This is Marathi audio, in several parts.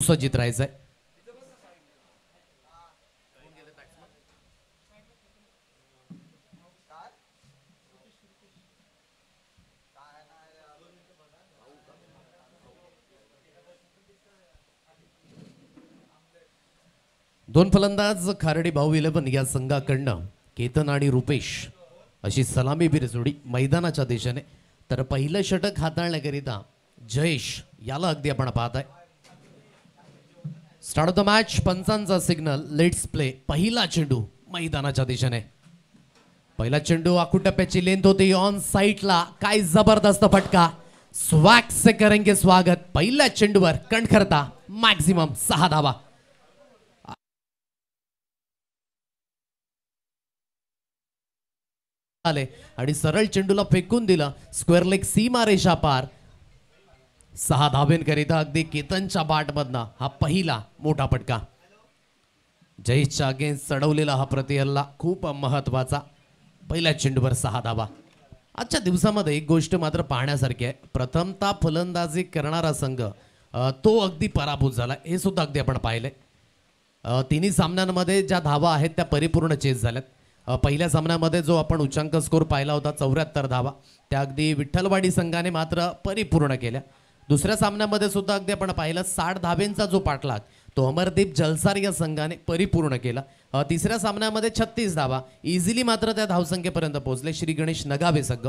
सज्जित राहायचंय. दोन फलंदाज खारडी भाऊ 11 या संघाकडनं केतन आणि रुपेश अशी सलामीवीर जोडी मैदानाच्या दिशेने. तर पहिलं षटक हाताळण्याकरिता जयेश याला अगदी आपण पाहताय. Start of the match. पंचांचा सिग्नल. Let's play. पहिला चेंडू मैदानाच्या दिशेने. पहिला चेंडू आकुटप्प्याची लेंथ होती ऑन साईडला. काय जबरदस्त फटका. स्वॅग से करेंगे स्वागत. पहिल्या चेंडूवर कणखरता मॅक्झिमम 6 धावा. आले आणि सरळ चेंडूला फेकून दिला. स्क्वेअर लेग सीमा रेषा पार. 6 धावेंकरिता अगदी केतनच्या बॅटमधनं हा पहिला मोठा फटका. जयेशच्या अगेन्स्ट चढवलेला हा प्रतिहल्ला खूप महत्वाचा. पहिल्या चेंडूवर 6 धावा. आजच्या दिवसामध्ये एक गोष्ट मात्र पाहण्यासारखी आहे. प्रथमतः फलंदाजी करणारा संघ तो अगदी पराभूत झाला हे सुद्धा अगदी आपण पाहिले. तिन्ही सामन्यांमध्ये ज्या धावा आहेत त्या परिपूर्ण चेस झाल्यात. पहिल्या सामन्यामध्ये जो आपण उच्चांक स्कोर पाहिला होता 74 धावा त्या अगदी विठ्ठलवाडी संघाने मात्र परिपूर्ण केल्या. दुसऱ्या सामन्यामध्ये सुद्धा अगदी आपण पाहिलं 60 धावेंचा जो पाठलाग तो अमरदीप जलसार या संघाने परिपूर्ण केला. तिसऱ्या सामन्यामध्ये 36 धावा इझिली मात्र त्या धावसंख्येपर्यंत पोहोचले श्री गणेश नगावे संघ.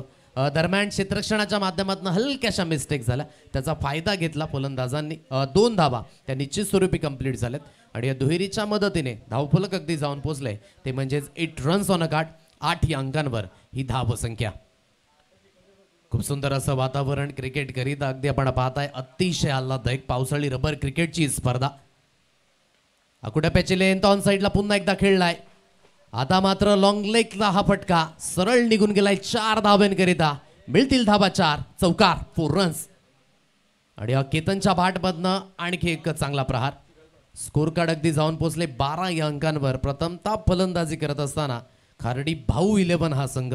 दरम्यान क्षेत्ररक्षणाच्या माध्यमातून हलक्याशा मिस्टेक झाल्या त्याचा फायदा घेतला फलंदाजांनी. 2 धावा त्या निश्चित स्वरूपी कंप्लीट झाल्यात आणि या दुहेरीच्या मदतीने धावफलक अगदी जाऊन पोहोचले ते म्हणजेच 8 रन्स ऑन अ कार्ड. 8 या अंकांवर ही धावसंख्या. खूप सुंदर असं वातावरण क्रिकेट करीता अगदी आपण पाहताय. अतिशय आल्हाददायक पावसाळी रबर क्रिकेटची स्पर्धा. आकुटप्प्याची लेंथ ऑन साईडला पुन्हा एकदा खेळलाय. आता मात्र लॉंग लेगला हा फटका सरळ निघून गेलाय. 4 धावेंकरिता मिळतील धावा 4. चौकार 4 रन्स. आणि केतनच्या बॅटमधनं आणखी एक चांगला प्रहार. स्कोर कार्ड अगदी जाऊन पोहोचले 12 या अंकांवर. प्रथमतः फलंदाजी करत असताना खारडी भाऊ 11 हा संघ.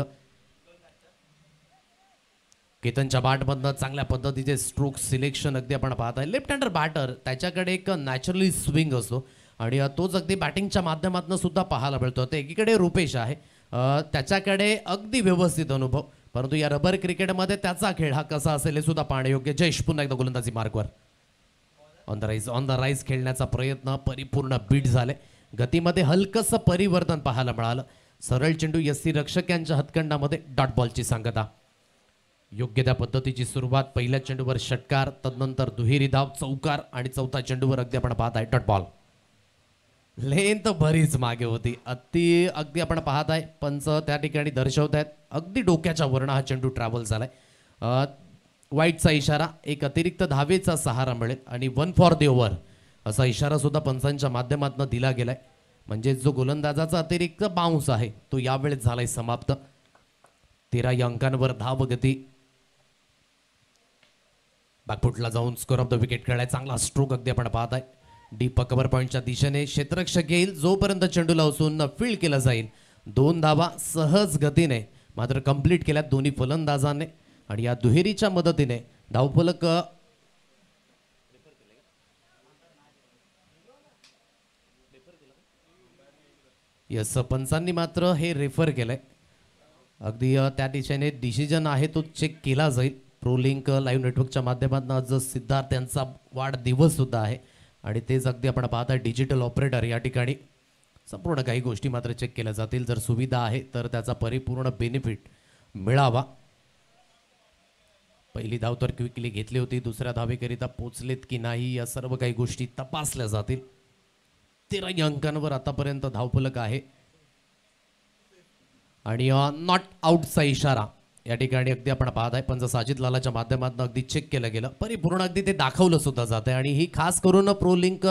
केतनच्या बॅटमधनं चांगल्या पद्धतीचे स्ट्रोक सिलेक्शन अगदी आपण पाहताय. लेफ्ट हँडर बॅटर त्याच्याकडे एक नॅचरली स्विंग असतो आणि तोच अगदी बॅटिंगच्या माध्यमातून सुद्धा पाहायला मिळतो. तर एकीकडे रुपेश आहे त्याच्याकडे अगदी व्यवस्थित अनुभव परंतु या रबर क्रिकेटमध्ये त्याचा खेळ हा कसा असेल हे सुद्धा पाहण्यायोग्य. जयेश पुन्हा एकदा गोलंदाजी मार्कवर. ऑन द राईज खेळण्याचा प्रयत्न परिपूर्ण बीट झाले. गतीमध्ये हलकंसं परिवर्तन पाहायला मिळालं. सरळ चेंडू यस्सी रक्षक यांच्या हातखंडामध्ये डॉट बॉलची सांगता. योग्य त्या पद्धतीची सुरुवात. पहिल्या चेंडूवर षटकार तदनंतर दुहेरी धाव चौकार आणि चौथा चेंडूवर अगदी आपण पाहताय डॉट बॉल. लेंथ बरीच मागे होती. अगदी आपण पाहताय पंच त्या ठिकाणी दर्शवत आहेत अगदी डोक्याच्या वरनं हा चेंडू ट्रॅव्हल झालाय. वाईटचा इशारा. एक अतिरिक्त धावेचा सहारा मिळेल आणि 1 फॉर द ओव्हर असा इशारा सुद्धा पंचांच्या माध्यमातून दिला गेलाय. म्हणजे जो गोलंदाजाचा अतिरिक्त बाउन्स आहे तो यावेळेस झालाय समाप्त. 13 या अंकांवर धाव गती. बॅकफुटला जाऊन स्कोर ऑफ द विकेट खेळाय. चांगला स्ट्रोक अगदी आपण पाहताय. डीप कव्हर पॉईंटच्या दिशेने क्षेत्ररक्षक येईल जोपर्यंत चेंडूला उचलून फील्ड केला जाईल. 2 धावा सहज गतीने मात्र कंप्लीट केल्यात दोन्ही फलंदाजांनी आणि या दुहेरीच्या मदतीने धावफलक यस पंचांनी मात्र हे रेफर केलंय. अगदी त्या दिशेने डिसिजन आहे तो चेक केला जाईल. प्रोलिंक लाईव्ह नेटवर्कच्या माध्यमातून आज सिद्धार्थ यांचा वाढदिवस सुद्धा आहे आणि तेच अगदी आपण पाहता डिजिटल ऑपरेटर या ठिकाणी संपूर्ण काही गोष्टी मात्र चेक केल्या जातील. जर सुविधा आहे तर त्याचा परिपूर्ण बेनिफिट मिळावा. पहिली धाव तर क्विकली घेतली होती. दुसऱ्या धावेकरिता पोचलेत की नाही या सर्व काही गोष्टी तपासल्या जातील. 13 अंकांवर आतापर्यंत धावफलक आहे आणि नॉट आउटचा इशारा या ठिकाणी अगदी आपण पाहत आहे. पंच साजिद लालाच्या माध्यमातून अगदी चेक केलं गेलं. परिपूर्ण अगदी ते दाखवलं सुद्धा जात आहे आणि ही खास करून प्रोलिंक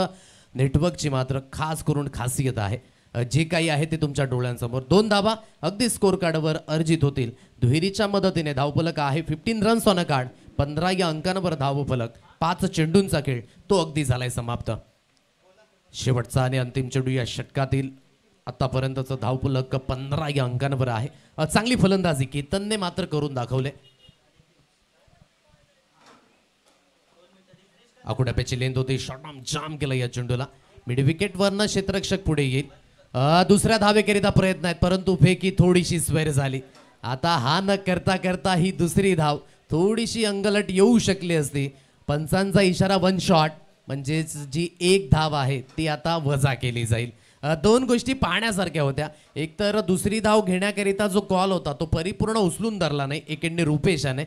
नेटवर्कची मात्र खास करून खासियत आहे. जे काही आहे ते तुमच्या डोळ्यांसमोर. 2 धावा अगदी स्कोर कार्डवर अर्जित होतील. दुहेरीच्या मदतीने धावफलक आहे 15 रन्स ऑन अ कार्ड. 15 या अंकांवर धावफलक. 5 चेंडूंचा खेळ तो अगदी झालाय समाप्त. शेवटचा आणि अंतिम चेंडू या षटकातील. आतापर्यंतचं धावफलक 15 या अंकांवर आहे. चांगली फलंदाजी केतनने मात्र करून दाखवले. आकुडाप्याची लेंथ होती, शॉर्ट जाम केलं या चेंडूला. मिड विकेटवरनं क्षेत्ररक्षक पुढे येईल. दुसऱ्या धावेकरिता प्रयत्न आहेत, परंतु फेकी थोडीशी स्वेर झाली. आता हा न करता करता ही दुसरी धाव थोडीशी अंगलट येऊ शकली असती. पंचांचा इशारा वन शॉट, म्हणजेच जी एक धाव आहे ती आता वजा केली जाईल. दोन गोष्टी पाहण्यासारख्या होत्या. एक तर दुसरी धाव घेण्याकरिता जो कॉल होता तो परिपूर्ण उचलून धरला नाही एकेंडे रुपेशाने.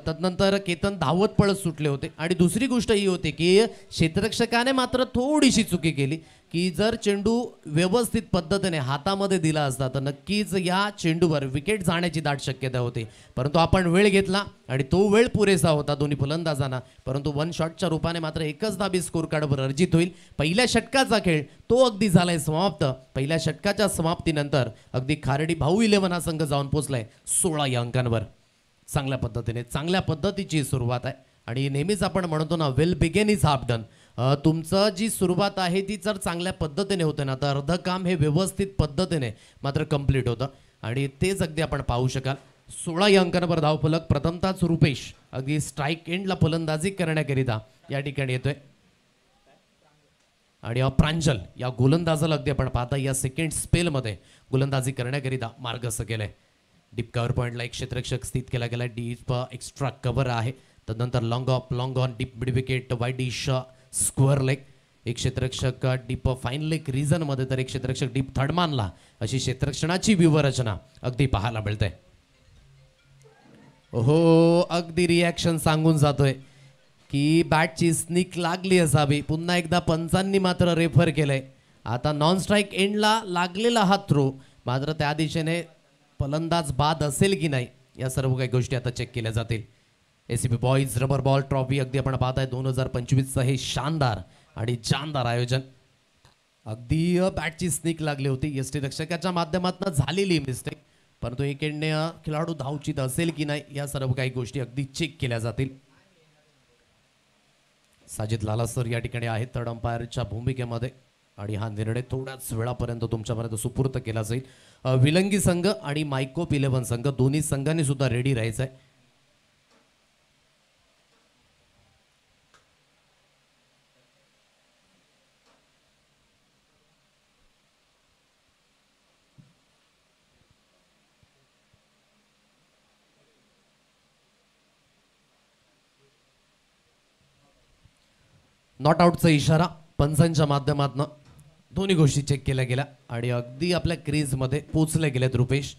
तदनंतर केतन धावत पळत सुटले होते. आणि दुसरी गोष्ट ही होती की क्षेत्ररक्षकाने मात्र थोडीशी चुकी केली की जर चेंडू व्यवस्थित पद्धतीने हातामध्ये दिला असता तर नक्कीच या चेंडूवर विकेट जाण्याची दाट शक्यता होती. परंतु आपण वेळ घेतला आणि तो वेळ पुरेसा होता दोन्ही फलंदाजांना. परंतु वन शॉटच्या रूपाने मात्र एकच धाबी स्कोर कार्डवर अर्जित होईल. पहिल्या षटकाचा खेळ तो अगदी झालाय समाप्त. पहिल्या षटकाच्या समाप्तीनंतर अगदी खारडी भाऊ 11 हा संघ जाऊन पोहोचलाय 16 या अंकांवर. चांगल्या पद्धतीची सुरुवात आहे. आणि नेहमीच आपण म्हणतो ना, वेल बिगेन इज हाफ डन. तुमचं जी सुरुवात आहे ती जर चांगल्या पद्धतीने होते ना तर अर्ध काम हे व्यवस्थित पद्धतीने मात्र कंप्लीट होतं. आणि तेच अगदी आपण पाहू शकाल. 16 या अंकांवर धावफलक. प्रथमतःच रुपेश अगदी स्ट्राईक एंडला फलंदाजी करण्याकरिता या ठिकाणी येतोय. आणि प्रांजल या गोलंदाजाला अगदी आपण पाहता या सेकंड स्पेलमध्ये गोलंदाजी करण्याकरिता मार्गस्थ केलंय. डीप कव्हर पॉईंटला एक क्षेत्ररक्षक स्थित केला गेला. डीप एक्स्ट्रा कव्हर आहे. तदनंतर long on deep mid wicket wide dish square leg. एक क्षेत्ररक्षक डीप फाईन लेग रिझनमध्ये तर एक क्षेत्ररक्षक डीप थर्डमानला. अशी क्षेत्ररक्षणाची व्यूहरचना अगदी पाहायला मिळते. हो, अगदी रिॲक्शन सांगून जातोय की बॅटची स्निक लागली असावी. पुन्हा एकदा पंचांनी मात्र रेफर केलंय. आता नॉन स्ट्राईक एंडला लागलेला हा थ्रो, मात्र त्या दिशेने फलंदाज बाद असेल की नाही या सर्व काही गोष्टी आता चेक केल्या जातील. ACP boys rubber ball trophy अगदी आपण पाहताय 2025चं हे शानदार आणि जानदार आयोजन. अगदी बॅटची स्निक लागली होती. यष्टीरक्षकाच्या माध्यमातून झालेली मिस्टेक, परंतु एकेंडने खेळाडू धावचित असेल की नाही या सर्व काही गोष्टी अगदी चेक केल्या जातील. साजिद लाला सर या ठिकाणी आहेत थर्ड अंपायरच्या भूमिकेमध्ये. आणि हा निर्णय थोड्याच वेळापर्यंत तुमच्यापर्यंत सुपूर्त केला जाईल. विलंगी संघ आणि मायकोप 11 संघ दोन्ही संघांनी सुद्धा रेडी राहायचं आहे. नॉट आउटचा इशारा पंचांच्या माध्यमातून दोन्ही गोष्टी चेक केल्या गेल्या आणि अगदी आपल्या क्रीजमध्ये पोचले गेलेत रुपेश.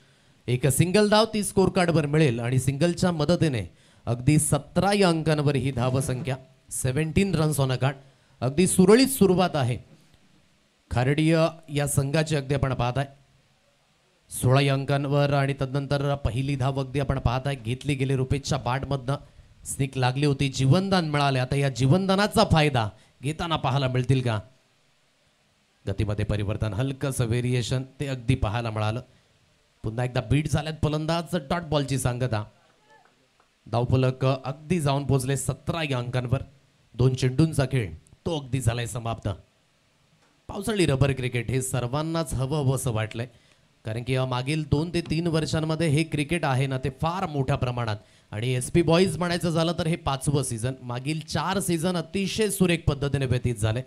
एक सिंगल धाव ती स्कोर कार्डवर मिळेल आणि सिंगलच्या मदतीने अगदी 17 या अंकांवर ही धावसंख्या 17 रन्स ऑन अ कार्ड. अगदी सुरळीत सुरुवात आहे खारडी या संघाची. अगदी आपण पाहताय 16 या अंकांवर आणि तदनंतर पहिली धाव अगदी आपण पाहताय घेतली गेली रुपेशच्या बॅटमधनं. स्निक लागली होती, जीवनदान मिळाले. आता या जीवनदानाचा फायदा घेताना पाहायला मिळतील का? गतीमध्ये परिवर्तन, हलकंसं व्हेरिएशन ते अगदी पाहायला मिळालं. पुन्हा एकदा बीट झाल्यात फलंदाज. डॉट बॉलची सांगता. धावफलक अगदी जाऊन पोहोचले 17 या अंकांवर. 2 चेंडूंचा खेळ तो अगदी झालाय समाप्त. पावसाळी रबर क्रिकेट हे सर्वांनाच हवं असं वाटलंय, कारण की मागील 2 ते 3 वर्षांमध्ये हे क्रिकेट आहे ना ते फार मोठ्या प्रमाणात. आणि एसपी बॉईज म्हणायचं झालं तर हे 5वं सीझन. मागील 4 सीझन अतिशय सुरेख पद्धतीने व्यतीत झाले.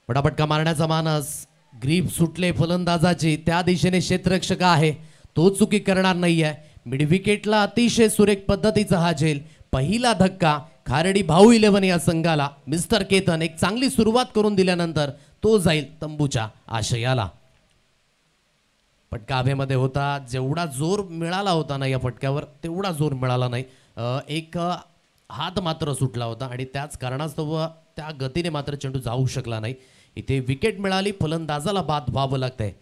पटापटका मारण्याचा मानस, ग्रीप सुटले फलंदाजाची, त्या दिशेने क्षेत्ररक्षक आहे तो चुकी करणार नाहीये. मिड विकेटला अतिशय सुरेख पद्धतीचा हा झेल. पहिला धक्का खारडी भाऊ 11 या संघाला. मिस्टर केतन एक चांगली सुरुवात करून दिल्यानंतर तो जाईल तंबूच्या आशयाला. फटका हवेमध्ये होता. जेवढा जोर मिळाला होता ना या फटक्यावर तेवढा जोर मिळाला नाही. एक हात मात्र सुटला होता आणि त्याच कारणास्तव त्या गतीने मात्र चेंडू जाऊ शकला नाही. इथे विकेट मिळाली, फलंदाजाला बाद व्हावं लागतंय.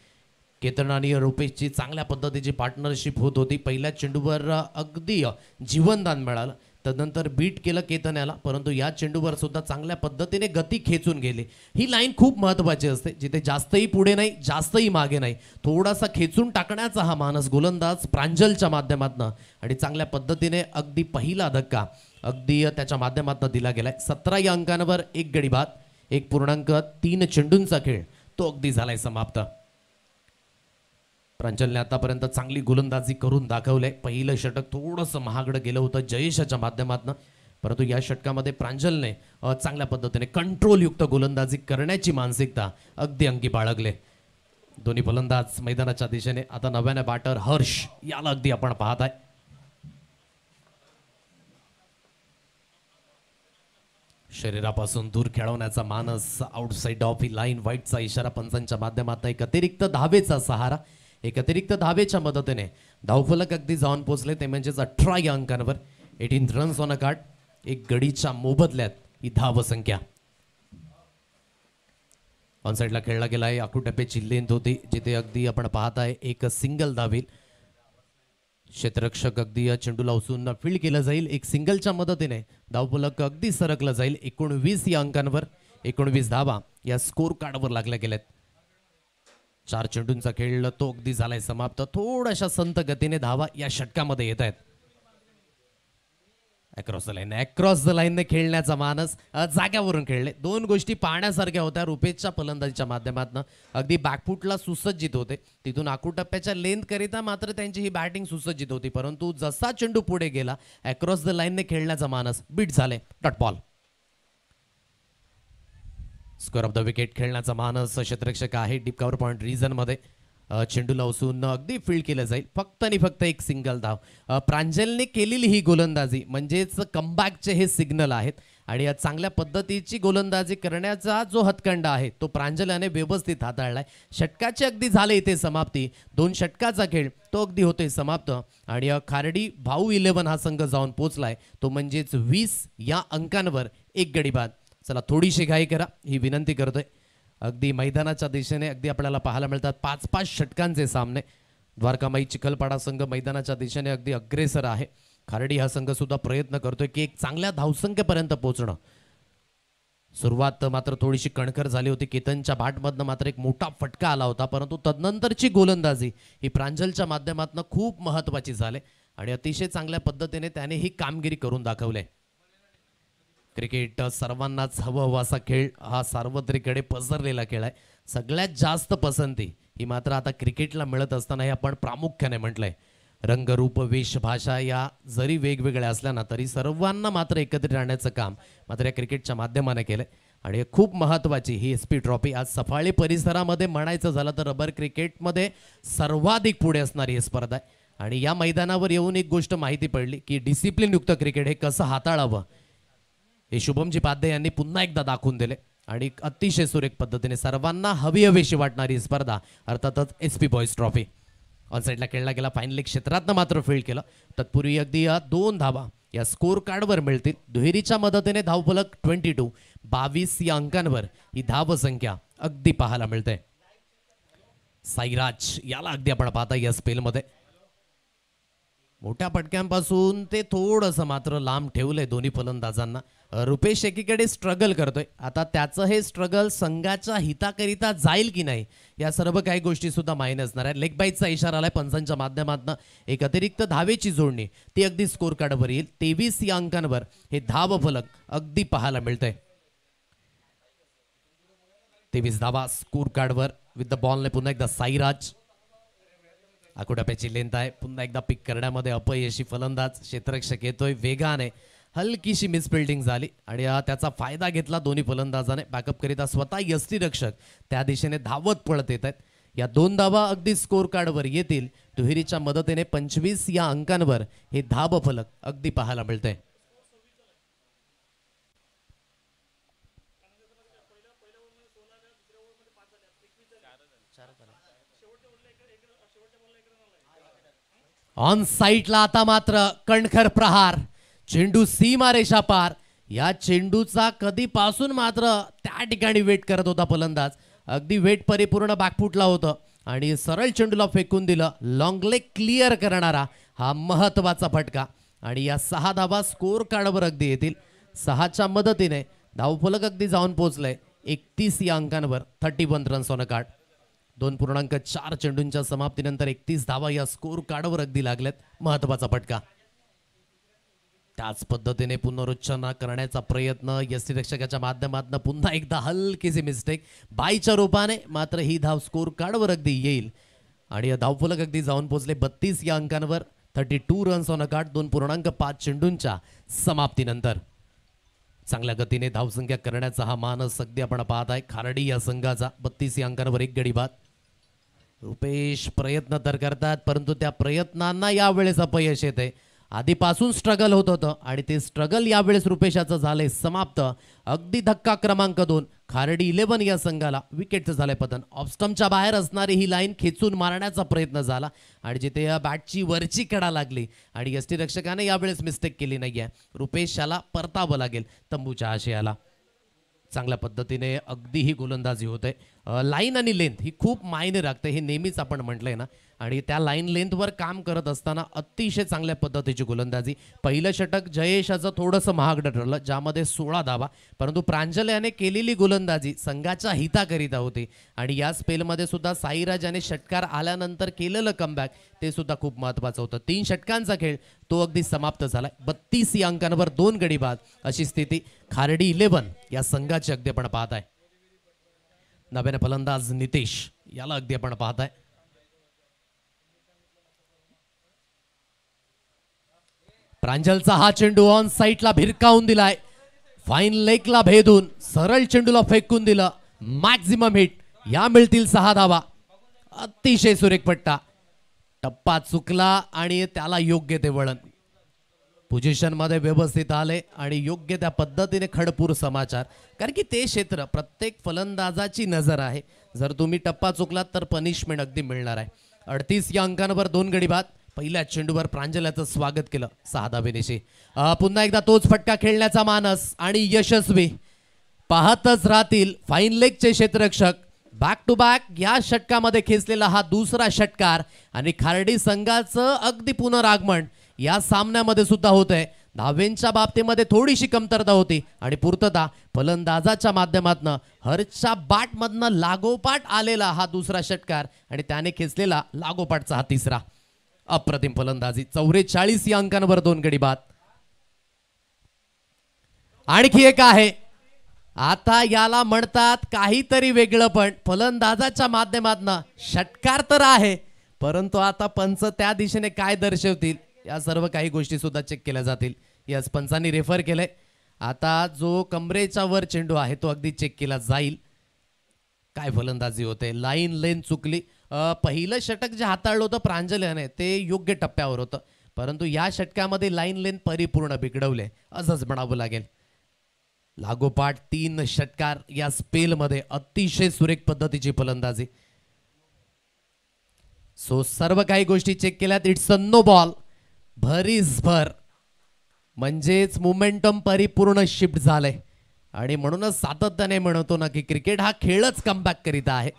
केतन आणि रुपेशची चांगल्या पद्धतीची पार्टनरशिप होत होती. पहिल्या चेंडूवर अगदी जीवनदान मिळालं, तदनंतर बीट केलं केतन याला, परंतु या चेंडूवर सुद्धा चांगल्या पद्धतीने गती खेचून गेली. ही लाईन खूप महत्त्वाची असते, जिथे जास्तही पुढे नाही जास्तही मागे नाही, थोडासा खेचून टाकण्याचा हा मानस गोलंदाज प्रांजलच्या माध्यमातून आणि चांगल्या पद्धतीने अगदी पहिला धक्का अगदी त्याच्या माध्यमातून दिला गेलाय. 17 या अंकांवर एक गडी बाद, 1.3 चेंडूंचा खेळ तो अगदी झालाय समाप्त. प्रांजलने आतापर्यंत चांगली गोलंदाजी करून दाखवले. पहिलं षटक थोडंसं महागडं गेलं होतं जयेशाच्या माध्यमातून, परंतु या षटकामध्ये प्रांजलने चांगल्या पद्धतीने कंट्रोलयुक्त गोलंदाजी करण्याची मानसिकता अगदी अंगी बाळगले. दोन्ही फलंदाज मैदानाच्या दिशेने. आता नव्याने बॅटर हर्ष, याला अगदी आपण पाहत आहे. शरीरापासून दूर खेळवण्याचा मानस, आउटसाइड ऑफ ही लाईन, व्हाईटचा इशारा पंचांच्या माध्यमातून. एक अतिरिक्त धावेचा सहारा, एक अतिरिक्त धावेच्या मदतीने धावफलक अगदी जाऊन पोहोचले, ते म्हणजेच 18 या अंकांवर. 18 रन्स ऑन अ कार्ड. एक गडीच्या मोबदल्यात ही धाव संख्या. ऑन साईडला खेळला गेला आहे. आकुटप्प्याची लेंथ होती जिथे अगदी आपण पाहत आहे एक सिंगल धावेल. क्षेत्ररक्षक अगदी या चेंडूला उचलून फील्ड केलं जाईल. एक सिंगलच्या मदतीने धावफलक अगदी सरकलं जाईल. 19 या अंकांवर 19 धावा या स्कोर कार्डवर लागल्या गेल्यात. 4 चेंडूंचा खेळ तो अगदी झालाय समाप्त. थोड्याशा संत गतीने धावा या षटकामध्ये येत आहेत. Across the line, across the लाईनने खेळण्याचा मानस. जाग्यावरून खेळले. दोन गोष्टी पाहण्यासारख्या होत्या. रुपेशच्या फलंदाजीच्या माध्यमातून अगदी बॅकफुटला सुसज्जित होते. तिथून आकुटप्प्याच्या लेंथ करिता मात्र त्यांची ही बॅटिंग सुसज्जित होती. परंतु जसा चेंडू पुढे गेला अक्रॉस द लाईनने खेळण्याचा मानस. बीट झाले. Dot ball. Square of the wicket खेळण्याचा मानस क्षेत्ररक्षक आहे डीप कव्हर पॉइंट रिजन मध्ये. चेंडूला उचलून अगदी फील्ड केलं जाईल. फक्त आणि फक्त एक सिंगल धाव. प्रांजलने केलेली ही गोलंदाजी म्हणजेच कमबॅकचे हे सिग्नल आहेत. आणि चांगल्या पद्धतीची गोलंदाजी करण्याचा जो हतकंडा आहे तो प्रांजलाने व्यवस्थित हाताळलाय. षटकाची अगदी झाले इथे समाप्ती. 2 षटकाचा खेळ तो अगदी होतोय समाप्त. आणि खार्डी भाऊ 11 हा संघ जाऊन पोचलाय. तो म्हणजेच 20 या अंकांवर एक गडी बाद. चला थोडीशी घाई करा ही विनंती करतोय. अगदी मैदानाच्या दिशेने अगदी आपल्याला पाहायला मिळतात 5-5 षटकांचे सामने. द्वारकामाई चिखलपाडा संघ मैदानाच्या दिशेने अगदी अग्रेसर आहे. खार्डी हा संघ सुद्धा प्रयत्न करतोय की एक चांगल्या धावसंख्येपर्यंत पोहोचणं. सुरुवात मात्र थोडीशी कणखर झाली होती. केतनच्या बॅटमधनं मात्र एक मोठा फटका आला होता. परंतु तदनंतरची गोलंदाजी ही प्रांजलच्या माध्यमातून खूप महत्त्वाची झाली आणि अतिशय चांगल्या पद्धतीने त्याने ही कामगिरी करून दाखवले. क्रिकेट सर्वांनाच हवं असा खेळ हा सार्वत्रिकडे पसरलेला खेळ आहे. सगळ्यात जास्त पसंती ही मात्र आता क्रिकेटला मिळत असताना हे आपण प्रामुख्याने म्हटलंय. रंगरूप वेशभाषा या जरी वेगवेगळ्या असल्या ना तरी सर्वांना मात्र एकत्रित राहण्याचं काम मात्र या क्रिकेटच्या माध्यमाने केलंय. आणि खूप महत्त्वाची ही SP ट्रॉफी आज सफाळे परिसरामध्ये म्हणायचं झालं तर रबर क्रिकेटमध्ये सर्वाधिक पुढे असणारी ही स्पर्धा आहे. आणि या मैदानावर येऊन एक गोष्ट माहिती पडली की डिसिप्लिनयुक्त क्रिकेट हे कसं हाताळावं हे शुभमजी पाध्ये यांनी पुन्हा एकदा दाखवून दिले. आणि अतिशय सुरेख पद्धतीने सर्वांना हवीशी वाटणारी स्पर्धा अर्थातच SP बॉयज ट्रॉफी. ऑन साईडला खेळला गेला. फायनली क्षेत्रातनं मात्र फील्ड केलं. तत्पूर्वी अगदी या 2 धावा या स्कोर कार्डवर मिळतील. दुहेरीच्या मदतीने धावफलक 22 या अंकांवर ही धाव संख्या अगदी पाहायला मिळते. साईराज याला अगदी आपण पाहता या स्पेलमध्ये मोठ्या फटक्यांपासून ते थोडंसं मात्र लांब ठेवलंय दोन्ही फलंदाजांना. रुपेश एकीकडे स्ट्रगल करतोय. आता त्याचं हे स्ट्रगल संघाच्या हिताकरिता जाईल की नाही या सर्व काही गोष्टी सुद्धा माहीत असणार आहे. लेग बाईटचा इशारा आलाय पंचांच्या माध्यमातून. एक अतिरिक्त धावेची जोडणी ती अगदी स्कोर कार्डवर येईल. 23 या अंकांवर हे धाव फलक अगदी पाहायला मिळतंय. 23 धावा स्कोर कार्डवर. विथ द बॉलने पुन्हा एकदा साईराज. आकुटप्प्याची लेंथ आहे. पुन्हा एकदा पिक करण्यामध्ये अपयशी फलंदाज. क्षेत्ररक्षक येतोय वेगाने. हलकीशी मिसफिल्डिंग झाली आणि त्याचा फायदा घेतला दोन्ही फलंदाजाने. बॅकअप करिता स्वतः यष्टीरक्षक त्या दिशेने धावत पळत येत आहेत. या 2 धावा अगदी स्कोर कार्डवर येतील. दुहेरीच्या मदतीने 25 या अंकांवर हे धाव फलक अगदी पाहायला मिळते. ऑन साईडला आता मात्र कणखर प्रहार. चेंडू सीमारेषा पार. या चेंडूचा कधीपासून मात्र त्या ठिकाणी वेट करत होता फलंदाज. अगदी वेट परिपूर्ण बॅकफुटला होतं आणि सरळ चेंडूला फेकून दिलं. लॉंग लेग क्लिअर करणारा हा महत्त्वाचा फटका. आणि या 6 धावा स्कोर कार्डवर अगदी येतील. 6च्या मदतीने धावफलक अगदी जाऊन पोहोचलंय 31 या अंकांवर. 31 रन्स ऑन अ कार्ड. 2.4 चेंडूंच्या समाप्तीनंतर 31 धावा या स्कोर कार्डवर अगदी लागल्यात. महत्त्वाचा फटका. त्याच पद्धतीने पुनरुच्चार करण्याचा प्रयत्न यष्टीरक्षकाच्या माध्यमातून. पुन्हा एकदा हलकीशी मिस्टेक बाईच्या रूपाने मात्र ही धाव स्कोर कार्डवर अगदी येईल. आणि धावफलक अगदी जाऊन पोहोचले 32 या अंकांवर. 32 रन्स ऑन अ कार्ड. 2.5 चेंडूंच्या समाप्तीनंतर. चांगल्या गतीने धावसंख्या करण्याचा हा मानस अगदी आपण पाहत आहे खारडी या संघाचा 32 अंकांवर 1 गडी बाद. रुपेश प्रयत्न तर करतात परंतु त्या प्रयत्नांना यावेळेस अपयश येते. आधीपासून स्ट्रगल होत होतं आणि ते स्ट्रगल यावेळेस रुपेशाचं झालंय समाप्त. अगदी धक्का क्रमांक 2 खारडी 11 या संघाला विकेटचं झालंय पतन. ऑफस्टम्पच्या बाहेर असणारी ही लाईन खेचून मारण्याचा प्रयत्न झाला आणि जिथे या बॅटची वरची कडा लागली आणि यष्टीरक्षकाने यावेळेस मिस्टेक केली नाहीये. रुपेशाला परतावं लागेल तंबूच्या आशयाला. चांगल्या पद्धतीने अगदी ही गोलंदाजी होते. लाईन आणि लेंथ ही खूप मायने राखते हे नेहमीच आपण म्हटलंय ना आणि त्या लाईन लेंथवर काम करत असताना अतिशय चांगल्या पद्धतीची गोलंदाजी. पहिलं षटक जयेशाचं थोडंसं महागडं ठरलं ज्यामध्ये 16 धावा परंतु प्रांजल याने केलेली गोलंदाजी संघाच्या हिताकरिता होती आणि या स्पेलमध्ये सुद्धा साईराज याने षटकार आल्यानंतर केलेलं कमबॅक ते सुद्धा खूप महत्त्वाचं होतं. 3 षटकांचा खेळ तो अगदी समाप्त झाला. 32 अंकांवर 2 गडी बाद अशी स्थिती खारडी 11 या संघाची अगदी आपण पाहताय. नव्याने फलंदाज नितेश याला अगदी आपण पाहताय. प्रांजलचा हा चेंडू ऑन साईडला भिरकावून दिलाय. फाईन लेगला भेदून सरळ चेंडूला फेकून दिलं. मॅक्झिमम हिट या मिळतील 6 धावा. अतिशय सुरेख पट्टा. टप्पा चुकला आणि त्याला योग्य ते वळण पोझिशन मध्ये व्यवस्थित आले आणि योग्य त्या पद्धतीने खडपूर समाचार. कारण की ते क्षेत्र प्रत्येक फलंदाजाची नजर आहे. जर तुम्ही टप्पा चुकलात तर पनिशमेंट अगदी मिळणार आहे. 38 या अंकांवर 2 गडी बाद. पहिल्या चेंडूवर प्रांजल याचं स्वागत केलं 6 धावेनिशी. पुन्हा एकदा तोच फटका खेळण्याचा मानस आणि यशस्वी. पाहतच राहतील फाईन लेगचे क्षेत्ररक्षक. बॅक टू बॅक या षटकामध्ये खेचलेला हा दुसरा षटकार आणि खारडी संघाचं अगदी पुनरागमन या सामन्यामध्ये सुद्धा होतंय. धावेंच्या बाबतीमध्ये थोडीशी कमतरता होती आणि पूर्तता फलंदाजाच्या माध्यमातून हर्षच्या बॅटमधनं लागोपाठ आलेला हा दुसरा षटकार आणि त्याने खेचलेला लागोपाठचा हा तिसरा. अप्रतिम फलंदाजी. 44 या अंकांवर 2 गडी बाद. आणखी एक आहे. आता याला म्हणतात काहीतरी वेगळं पण फलंदाजाच्या माध्यमातून षटकार तर आहे परंतु आता पंच त्या दिशेने काय दर्शवतील या सर्व काही गोष्टी सुद्धा चेक केल्या जातील. याच पंचांनी रेफर केलंय. आता जो कमरेच्या वर चेंडू आहे तो अगदी चेक केला जाईल. काय फलंदाजी होते. लाईन लेन चुकली. पहिलं षटक जे हाताळलं होतं प्रांजल याने ते योग्य टप्प्यावर होतं परंतु या षटकामध्ये लाईन लेन परिपूर्ण बिघडवले असंच म्हणावं लागेल. लागोपाठ 3 षटकार या स्पेलमध्ये अतिशय सुरेख पद्धतीची फलंदाजी. सो सर्व काही गोष्टी चेक केल्यात. It's a no ball. भरीसभर म्हणजेच मोमेंटम परिपूर्ण शिफ्ट झालंय आणि म्हणूनच सातत्याने म्हणतो ना की क्रिकेट हा खेळच कमबॅक करीत आहे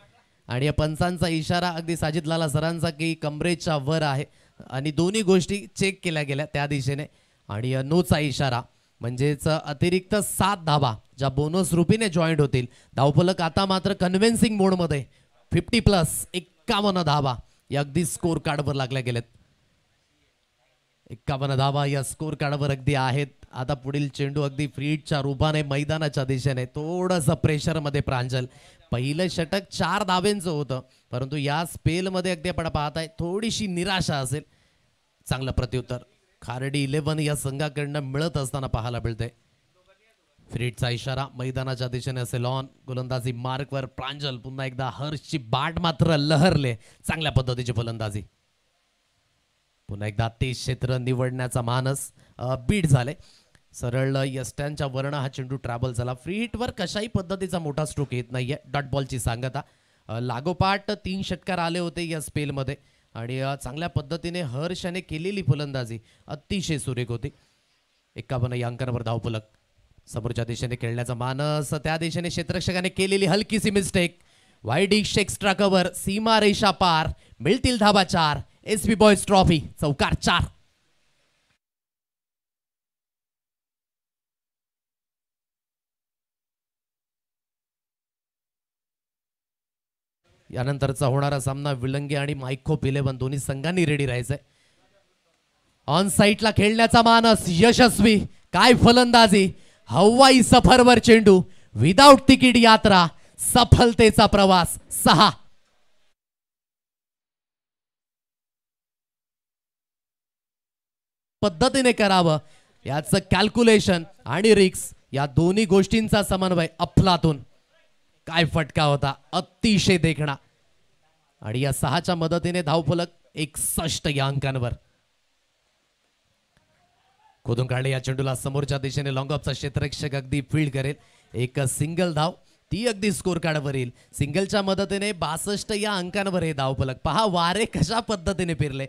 आणि या पंचांचा इशारा अगदी साजिद लाला सरांचा की कमरेच्या वर आहे आणि दोन्ही गोष्टी चेक केल्या गेल्या त्या दिशेने आणि नोचा इशारा म्हणजेच अतिरिक्त 7 धावा ज्या बोनस रूपीने जॉईंट होतील. धावफलक आता मात्र कन्व्हिन्सिंग मोडमध्ये 50+ 51 धावा या अगदी स्कोर कार्डवर लागल्या गेलेत. 51 धावा या स्कोर कार्डवर अगदी आहेत. आता पुढील चेंडू अगदी फ्रीडच्या रूपाने मैदानाच्या दिशेने. थोडंसं प्रेशरमध्ये प्रांजल. पहिलं षटक 4 धावेंचं होतं परंतु या स्पेलमध्ये अगदी आपण पाहताय थोडीशी निराशा असेल. चांगलं प्रत्युत्तर खारडी 11 या संघाकडनं मिळत असताना पाहायला मिळते. फ्रीडचा इशारा मैदानाच्या दिशेने असेल ऑन. गोलंदाजी मार्कवर प्रांजल. पुन्हा एकदा हर्षची बॅट मात्र लहरले. चांगल्या पद्धतीची फलंदाजी. पुन्हा एकदा ते क्षेत्र निवडण्याचा मानस बीट झाले. सरळ यष्ट्यांच्या वर्ण हा चेंडू ट्रॅव्हल झाला. फ्री हिटवर कशाही पद्धतीचा मोठा स्ट्रोक येत नाहीये. डॉट बॉलची सांगता. लागोपाठ 3 षटकार आले होते या स्पेलमध्ये आणि चांगल्या पद्धतीने हर्षाने केलेली फलंदाजी अतिशय सुरेख होती. 51 या अंकांवर धावफलक. समोरच्या दिशेने खेळण्याचा मानस. त्या दिशेने क्षेत्ररक्षकाने केलेली हलकीशी मिस्टेक. Wide extra cover. सीमा रेषा पार. मिळतील धावा 4. एसबी बॉयज ट्रॉफी चौकार 4. यानंतरचा होणारा सामना विलंगे आणि मायकोप 11 दोन्ही संघांनी रेडी राहायचंय. ऑन साईडला खेळण्याचा मानस यशस्वी. काय फलंदाजी. हवाई सफरवर चेंडू. विदाउट तिकीट यात्रा. सफलतेचा प्रवास 6. पद्धतीने करावं याचं कॅल्क्युलेशन आणि रिक्स या दोन्ही गोष्टींचा समन्वय अफलातून. काय फटका होता, अतिशय देखणा. आणि या 6च्या मदतीने धावफलक 61 या अंकांवर. खोदून काढले या चेंडूला समोरच्या दिशेने लॉंग ऑफचा क्षेत्ररक्षक अगदी फील्ड करेल. एक सिंगल धाव, ती अगदी स्कोर कार्डवर येईल. सिंगलच्या मदतीने 62 या अंकांवर हे धावफलक. पहा वारे कशा पद्धतीने फिरले.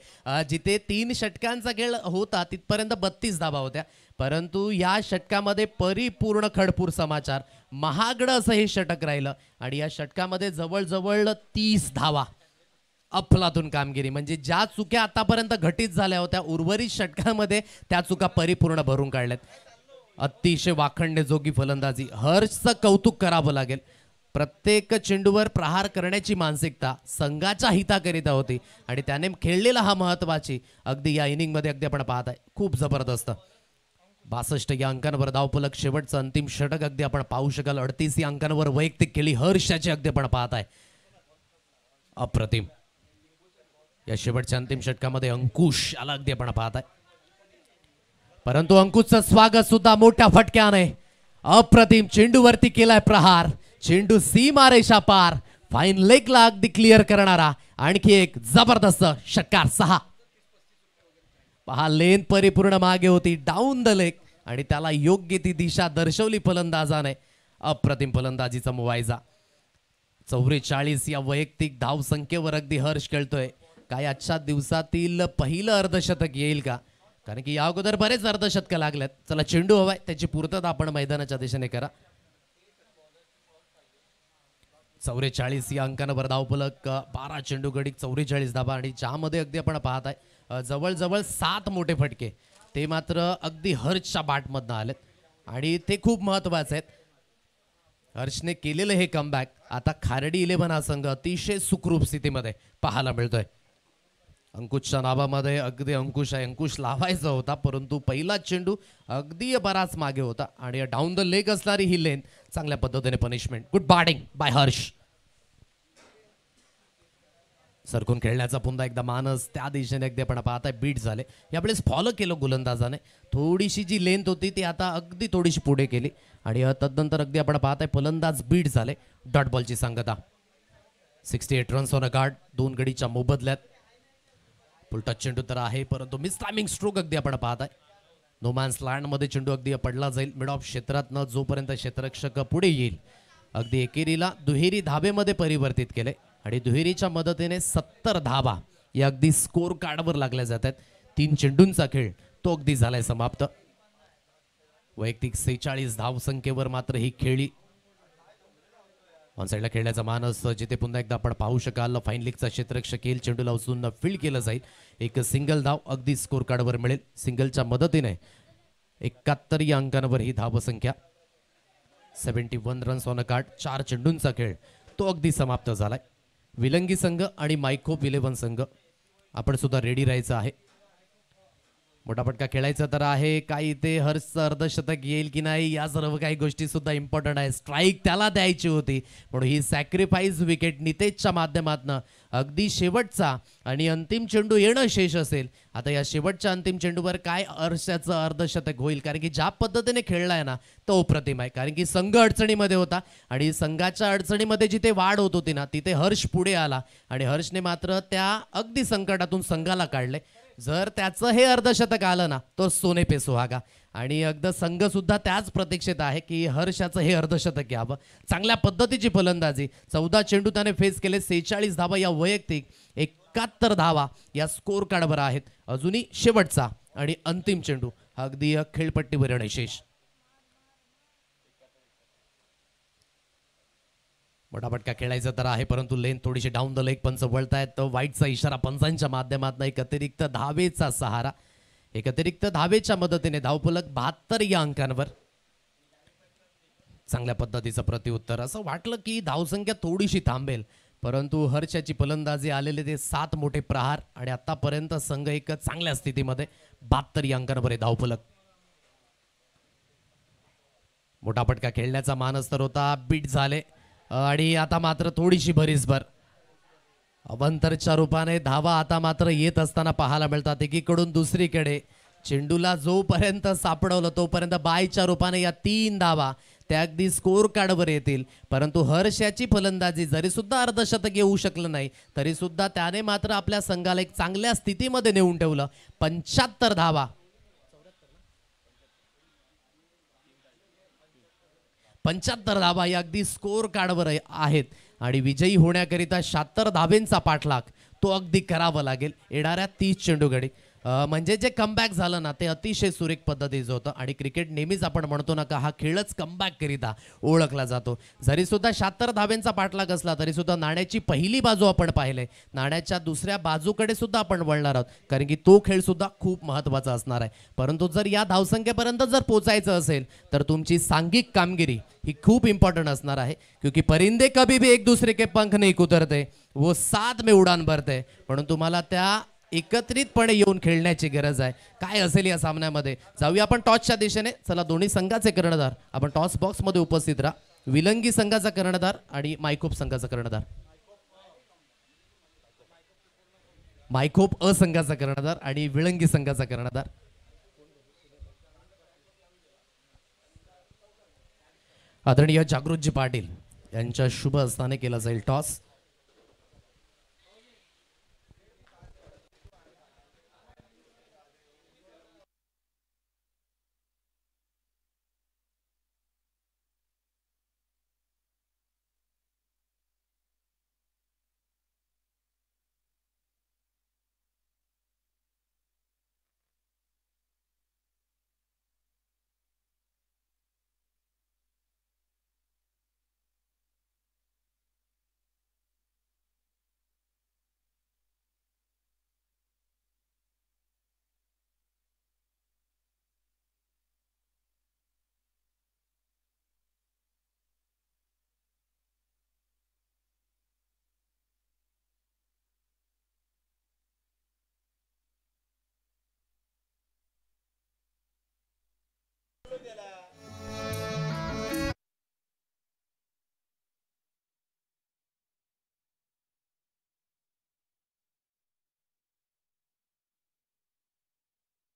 जिथे 3 षटकांचा खेळ होता तिथपर्यंत 32 धावा होत्या, परंतु या षटकामध्ये परिपूर्ण खडपूर समाचार. महागडं असं हे षटक राहिलं आणि या षटकामध्ये जवळजवळ 30 धावा. अफलातून कामगिरी. म्हणजे ज्या चुक्या आतापर्यंत घटित झाल्या होत्या उर्वरित षटकामध्ये त्या चुका परिपूर्ण भरून काढल्यात. अतिशय वाखणण्याजोगी फलंदाजी. हर्षचं कौतुक करावं लागेल. प्रत्येक चेंडूवर प्रहार करण्याची मानसिकता संघाच्या हिताकरिता होती आणि त्याने खेळलेला हा महत्वाची अगदी या इनिंगमध्ये अगदी आपण पाहत आहे. खूप जबरदस्त. 62 या अंकांवर धावफलक. शेवटचं अंतिम षटक अगदी आपण पाहू शकाल. 38 या अंकांवर वैयक्तिक खेळी हर्षाची अगदी आपण पाहत आहे. अप्रतिम. या शेवटच्या अंतिम षटकामध्ये अंकुश आला अगदी आपण पाहत आहे, परंतु अंकुशचं स्वागत सुद्धा मोठ्या फटक्याने. अप्रतिम. चेंडूवरती केलाय प्रहार. चेंडू सीमारेषा पार. फाईन लेगला अगदी क्लिअर करणारा आणखी एक जबरदस्त षटकार. 6. पहा लेन परिपूर्ण मागे होती, डाऊन द लेग, आणि त्याला योग्य ती दिशा दर्शवली फलंदाजाने. अप्रतिम फलंदाजीचा मुवायजा. 44 या वैयक्तिक धाव संख्येवर अगदी हर्ष खेळतोय. काय आजच्या दिवसातील पहिलं अर्धशतक येईल का? कारण की या अगोदर बरेच अर्धशतक लागल्यात. चला चेंडू हवाय, त्याची पूर्तता आपण मैदानाच्या दिशेने करा. 44 या अंकांवर धावफलक. 12 चेंडू गडी 44 धावा आणि ज्यामध्ये अगदी आपण पाहत आहे जवळजवळ 7 मोठे फटके ते मात्र अगदी हर्षच्या बॅटमधनं आलेत आणि ते खूप महत्वाचे आहेत. हर्षने केलेलं हे कमबॅक आता खारडी 11 हा संघ अतिशय सुखरूप स्थितीमध्ये पाहायला मिळतोय. अंकुशच्या नावामध्ये अगदी अंकुश आहे. अंकुश लावायचा होता, परंतु पहिला चेंडू अगदी बराच मागे होता आणि डाऊन द लेग असणारी ही लेन चांगल्या पद्धतीने punishment. Good batting by Harsh. सरकून खेळण्याचा पुन्हा एकदा मानस त्या दिशेने अगदी आपण पाहताय. बीट झाले यावेळेस. फॉलो केलं गोलंदाजाने. थोडीशी जी लेंथ होती ती आता अगदी थोडीशी पुढे केली आणि तदनंतर अगदी आपण पाहताय फलंदाज बीट झाले. डॉट बॉलची सांगता. 68 रन्स ऑन अ कार्ड. 2 गडीच्या मोबदल्यात. फुल टच चेंडू तर आहे, परंतु मिस टायमिंग स्ट्रोक अगदी आपण पाहताय. नो मॅन्स लँड मध्ये चेंडू अगदी पडला जाईल. मिड ऑफ क्षेत्रातनं जोपर्यंत क्षेत्ररक्षक पुढे येईल अगदी एकेरीला दुहेरी धाबेमध्ये परिवर्तित केले आणि दुहेरीच्या मदतीने 70 धावा या अगदी स्कोर कार्डवर लागल्या जातात. 3 चेंडूंचा खेळ तो अगदी झालाय समाप्त. वैयक्तिक 46 धाव संख्येवर मात्र ही खेळी. ऑन साईडला खेळण्याचा मानस जिथे पुन्हा एकदा आपण पाहू शकाल. फाईन लीगचा क्षेत्ररक्षक येईल. चेंडूला उचलून फील्ड केलं जाईल. एक सिंगल धाव अगदी स्कोर कार्डवर मिळेल. सिंगलच्या मदतीने 71 या अंकांवर ही धावसंख्या. 71 रन्स ऑन अ कार्ड. 4 चेंडूंचा खेळ तो अगदी समाप्त झालाय. विलंगी संघ आणि मायकोप 11 संघ आपण सुद्धा रेडी राहायचं आहे. मोठा फटका खेळायचा तर आहे. काही ते हर्षचं अर्धशतक येईल की नाही या सर्व काही गोष्टी सुद्धा इम्पॉर्टंट आहे. स्ट्राईक त्याला द्यायची होती म्हणून ही सॅक्रिफाईस विकेट नितेशच्या माध्यमातून अगदी शेवटचा आणि अंतिम चेंडू येणं शेष असेल. आता या शेवटच्या अंतिम चेंडूवर काय हर्षाचं अर्धशतक होईल, कारण की ज्या पद्धतीने खेळलाय ना तो अप्रतिम आहे. कारण की संघ अडचणीमध्ये होता आणि संघाच्या अडचणीमध्ये जिथे वाढ होत होती ना तिथे हर्ष पुढे आला आणि हर्षने मात्र त्या अगदी संकटातून संघाला काढले. जर त्याचं हे अर्धशतक आलं ना तो सोने पे सुहागा. आणि अगदी संघ सुद्धा त्याच प्रतीक्षेत आहे की हर्षाचं हे अर्धशतक यावं. चांगल्या पद्धतीची फलंदाजी. 14 चेंडू त्याने फेस केले. 46 धावा या वैयक्तिक. 71 धावा या स्कोर कार्डवर आहेत. अजूनही शेवटचा आणि अंतिम चेंडू अगदी खेळपट्टीवर येणे शेष. मोठा फटका खेळायचा तर आहे, परंतु लेन थोडीशी डाऊन द लेग. पंच वळतायत. वाईटचा इशारा पंचांच्या माध्यमातून. एक अतिरिक्त धावेचा सहारा. एक अतिरिक्त धावेच्या मदतीने धावफलक 72 या अंकांवर. चांगल्या पद्धतीचं प्रत्युत्तर. असं वाटलं की धावसंख्या थोडीशी थांबेल, परंतु हर्षाची फलंदाजी आलेले ते 7 मोठे प्रहार आणि आतापर्यंत संघ एक चांगल्या स्थितीमध्ये. 72 या अंकांवर धावफलक. मोठा फटका खेळण्याचा मानस तर होता. बीट झाले आणि आता मात्र थोडीशी भरीसभर अवंतरच्या रूपाने धावा आता मात्र येत असताना पाहायला मिळतात. एकीकडून दुसरीकडे चेंडूला जोपर्यंत सापडवलं तोपर्यंत बायच्या रूपाने या 3 धावा त्या अगदी स्कोर कार्डवर येतील. परंतु हर्ष याची फलंदाजी जरी सुद्धा अर्धशतक येऊ शकलं नाही तरी सुद्धा त्याने मात्र आपल्या संघाला एक चांगल्या स्थितीमध्ये नेऊन ठेवलं. 75 धावा 75 धावा या अगदी स्कोर कार्डवर आहेत आणि विजयी होण्याकरिता 76 धावेंचा पाठलाग तो अगदी करावा लागेल येणाऱ्या 30 चेंडू गडी. म्हणजे जे कमबॅक झालं ना ते अतिशय सुरेख पद्धतीचं होतं आणि क्रिकेट नेहमीच आपण म्हणतो ना का हा खेळच कमबॅक करिता ओळखला जातो. जरी सुद्धा 76 धावेंचा पाठलाग असला तरी सुद्धा नाण्याची पहिली बाजू आपण पाहिले, नाण्याच्या दुसऱ्या बाजूकडे सुद्धा आपण वळणार आहोत कारण की तो खेळ सुद्धा खूप महत्त्वाचा असणार आहे. परंतु जर या धावसंख्येपर्यंत जर पोचायचं असेल तर तुमची सांघिक कामगिरी ही खूप इम्पॉर्टंट असणार आहे. क्योंकि परिंदे कभी भी एक दूसरे के पंख नहीं कुतरते, वो साथ में उडान भरते. म्हणून तुम्हाला त्या एकत्रितपणे येऊन खेळण्याची गरज आहे. काय असेल या सामन्यामध्ये जाऊया आपण टॉसच्या दिशेने. चला दोन्ही संघाचे कर्णधार आपण टॉस बॉक्स मध्ये उपस्थित राहा. विलंगी संघाचा कर्णधार आणि मायकोप संघाचा कर्णधार. मायकोप अ संघाचा कर्णधार आणि विलंगी संघाचा कर्णधार. आदरणीय जागृतजी पाटील यांच्या शुभ हस्ताने केला जाईल टॉस.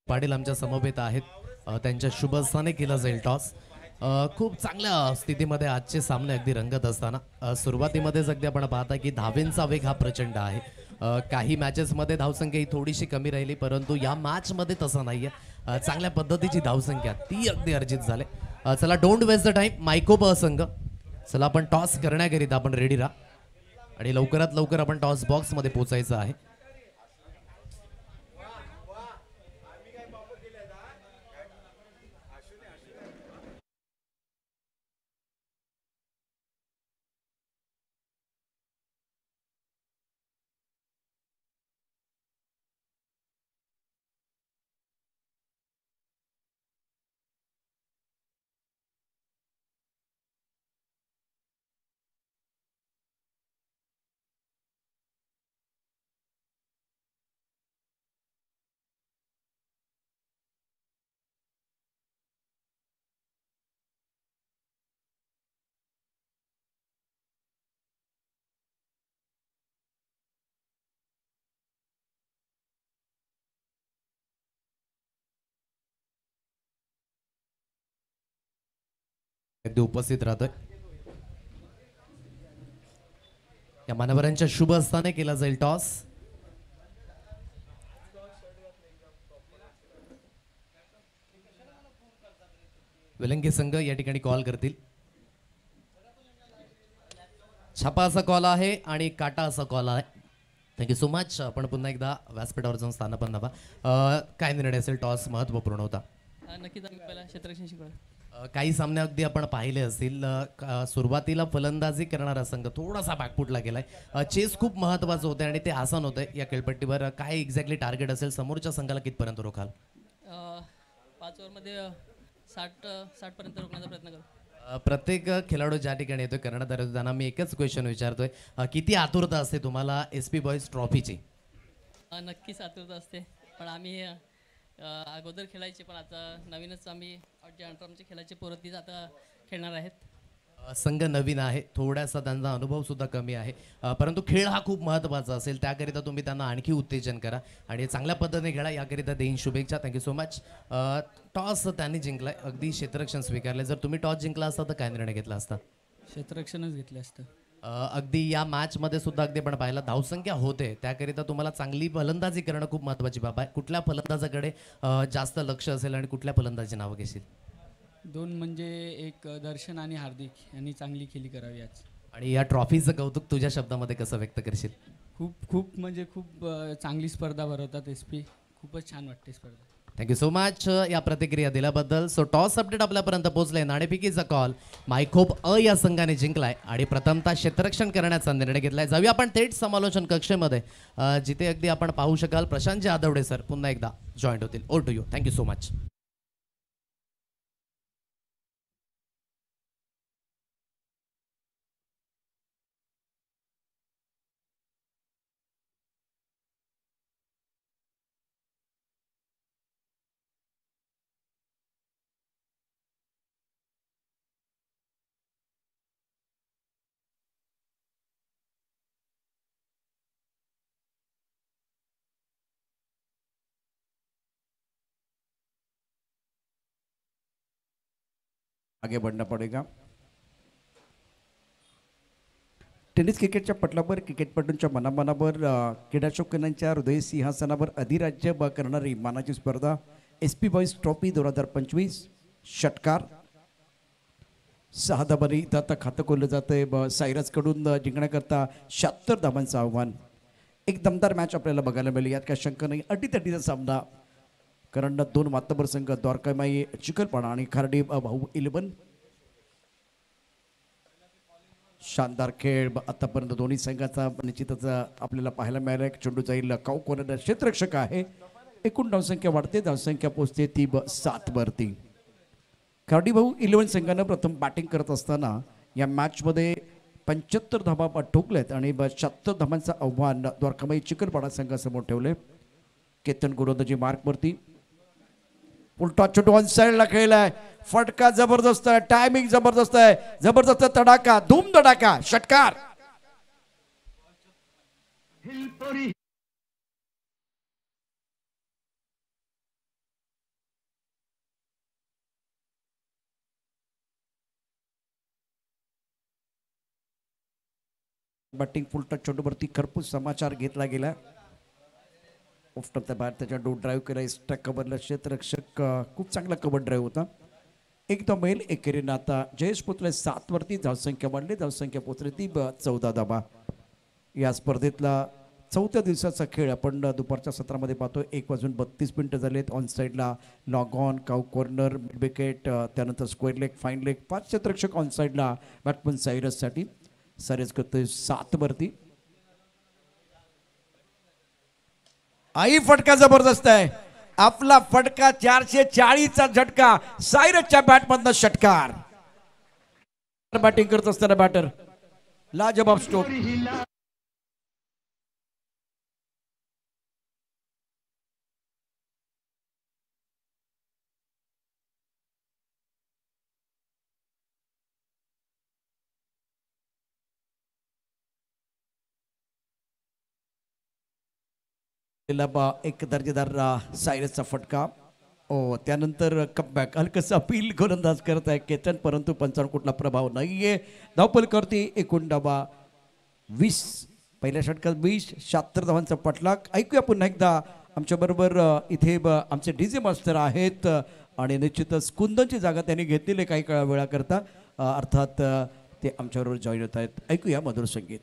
पाटील आमच्या समवेत आहेत. त्यांच्या शुभ हस्ताने केला जाईल टॉस. खूप चांगल्या स्थितीमध्ये आजचे सामने अगदी रंगत असताना सुरुवातीमध्येच अगदी आपण पाहता की धावेंचा वेग हा प्रचंड आहे. काही मॅचेसमध्ये धावसंख्या ही थोडीशी कमी राहिली परंतु या मॅचमध्ये तसं नाहीये. चांगल्या पद्धतीची धावसंख्या ती अगदी अर्जित झाले. चला डोंट वेस्ट द टाइम. मायकोप संघ चला आपण टॉस करण्याकरिता आपण रेडी राहा आणि लवकरात लवकर आपण टॉस बॉक्स मध्ये पोहोचायचं आहे. अगदी उपस्थित राहतोय. या मान्यवरांच्या शुभ हस्ताने केला जाईल टॉस. विलंगी संघ या ठिकाणी कॉल करतील. छापा असा कॉल आहे आणि काटा असा कॉल आहे. Thank you so much. आपण पुन्हा एकदा व्यासपीठावर जाऊन स्थानापन्न व्हा. काय निर्णय असेल टॉस महत्वपूर्ण होता. नक्कीच आम्ही पहिला क्षेत्ररक्षण शिकवलं. काही सामने अगदी आपण पाहिले असतील. सुरुवातीला फलंदाजी करणारा संघ थोडासा बॅकफुटला गेलाय. चेस खूप महत्वाचं होतं आणि ते आसान होतंय या खेळपट्टीवर. काय एक्झॅक्टली टार्गेट असेल समोरच्या संघाला कितपर्यंत रोखाल? 5 ओव्हरमध्ये 60 पर्यंत रोखण्याचा प्रयत्न करू. प्रत्येक खेळाडू ज्या ठिकाणी येतोय करण्यात त्यांना मी एकच क्वेश्चन विचारतोय, किती आतुरता असते तुम्हाला SP बॉयज ट्रॉफीची? नक्कीच आतुरता असते पण आम्ही अगोदर खेळायचे पण आता नवीनच आम्ही जे अंतरामचे खेळायचे पोरं तीच आता खेळणार आहेत. संघ नवीन आहे, थोडासा त्यांचा अनुभव सुद्धा कमी आहे. परंतु खेळ हा खूप महत्त्वाचा असेल, त्याकरिता तुम्ही त्यांना आणखी उत्तेजन करा आणि चांगल्या पद्धतीने खेळा, याकरिता देईन शुभेच्छा. Thank you so much. टॉस त्यांनी जिंकलाय, अगदी क्षेत्ररक्षण स्वीकारले. जर तुम्ही टॉस जिंकला असता तर काय निर्णय घेतला असता? क्षेत्ररक्षणच घेतलं असतं. अगदी या मॅचमध्ये सुद्धा अगदी पण पाहिलं धावसंख्या होते, त्याकरिता तुम्हाला चांगली फलंदाजी करणं खूप महत्त्वाची बाब आहे. कुठल्या फलंदाजाकडे जास्त लक्ष असेल आणि कुठल्या फलंदाजी नावं घेशील? दोन म्हणजे एक दर्शन आणि हार्दिक यांनी चांगली खेळी करावी आज. आणि या ट्रॉफीचं कौतुक तुझ्या शब्दामध्ये कसं व्यक्त करशील? खूप खूप म्हणजे खूप चांगली स्पर्धा भरवतात एस पी. खूपच छान वाटते स्पर्धा. थँक्यू सो मच या प्रतिक्रिया दिल्याबद्दल. सो टॉस अपडेट आपल्यापर्यंत पोहोचले. नाणेफेकीचा कॉल मायखोप या संघाने जिंकलाय आणि प्रथमतः क्षेत्ररक्षण करण्याचा निर्णय घेतलाय. जाऊया आपण थेट समालोचन कक्षेमध्ये, जिथे अगदी आपण पाहू शकाल प्रशांत जाधवडे सर पुन्हा एकदा जॉईंट होतील. Over to you. Thank you so much. आगे बढ़ना पड़ेगा. टेनिस क्रिकेटच्या पटलावर क्रिकेटपटूंच्या मनामनावर क्रीडाशौकीनांच्या हृदय सिंहासनावर अधिराज्य करणारी मानाची स्पर्धा एस पी बॉईज ट्रॉफी 2025 षटकार 6 धाबांनी इथं आता खातं खोललं जातंय. सायरसकडून जिंकण्याकरता 76 धाबांचं आव्हान. एक दमदार मॅच आपल्याला बघायला मिळेल, यात काही शंका नाही. अटीतटीचा सामना, कारण दोन मातबर संघ द्वारकामाई चिखलपाडा आणि खार्डी भाऊ 11. शानदार खेळ आतापर्यंत दोन्ही संघाचा निश्चितच आपल्याला पाहायला मिळाला. एक चेंडू जाईल काऊ कोणा क्षेत्ररक्षक आहे. एकूण धावसंख्या वाढते, धावसंख्या पोहोचते ती 7 वरती. खार्डी भाऊ 11 संघानं प्रथम बॅटिंग करत असताना या मॅचमध्ये 75 धाबा ठोकलेत आणि 76 धाबांचं आव्हान द्वारकामाई चिखलपाडा संघासमोर ठेवले. केतन गोलंदाजी मार्कवरती, उलटा चेंडू ऑन साइडला खेळलाय. फटका जबरदस्त आहे, टायमिंग जबरदस्त आहे, जबरदस्त तडाका, धूम तडाका, षटकार. बॅटिंग फुल टच चेंडूवरती खरपूस समाचार घेतला गेला. ऑफ द बॅट त्याच्या ड्राईव्ह केला. स्टॅक कव्हरला क्षेत्ररक्षक खूप चांगला कव्हर ड्राईव्ह होता. एक मेल एकेरीनं आता जयेश पोतले 7 वरती. धावसंख्या वाढली, धावसंख्या पोचली ती 14 धाबा. या स्पर्धेतला 4थ्या दिवसाचा खेळ आपण दुपारच्या सत्रामध्ये पाहतो. 1:32 झालेत. ऑन साईडला long on, cow corner, mid wicket, त्यानंतर स्क्वेअर लेग, फाईन लेग. 5 क्षेत्ररक्षक ऑन साईडला बॅट्समन सायरससाठी. सायरस करतोय 7 वरती. आई फटका जबरदस्त आहे. आपला फटका 440चा झटका. सायरसच्या बॅटमधनं षटकार. बॅटिंग करत असताना बॅटर लाजबाब स्ट्रोक. एक दर्जेदार सायरसचा फटका. त्यानंतर कमबॅक हलकस अपील गोलंदाज करत आहे केतन, परंतु पंचावर कुठला प्रभाव नाहीये. धावपल करते. एकूण धाबा 20. पहिल्या षटकात 20, 76 धावांचा पटलाक. ऐकूया पुन्हा एकदा. आमच्याबरोबर इथे आमचे डीजे मास्टर आहेत आणि निश्चितच कुंदनची जागा त्यांनी घेतलेली काही वेळाकरता. अर्थात ते आमच्याबरोबर जॉईन होत आहेत. ऐकूया मधुर संगीत.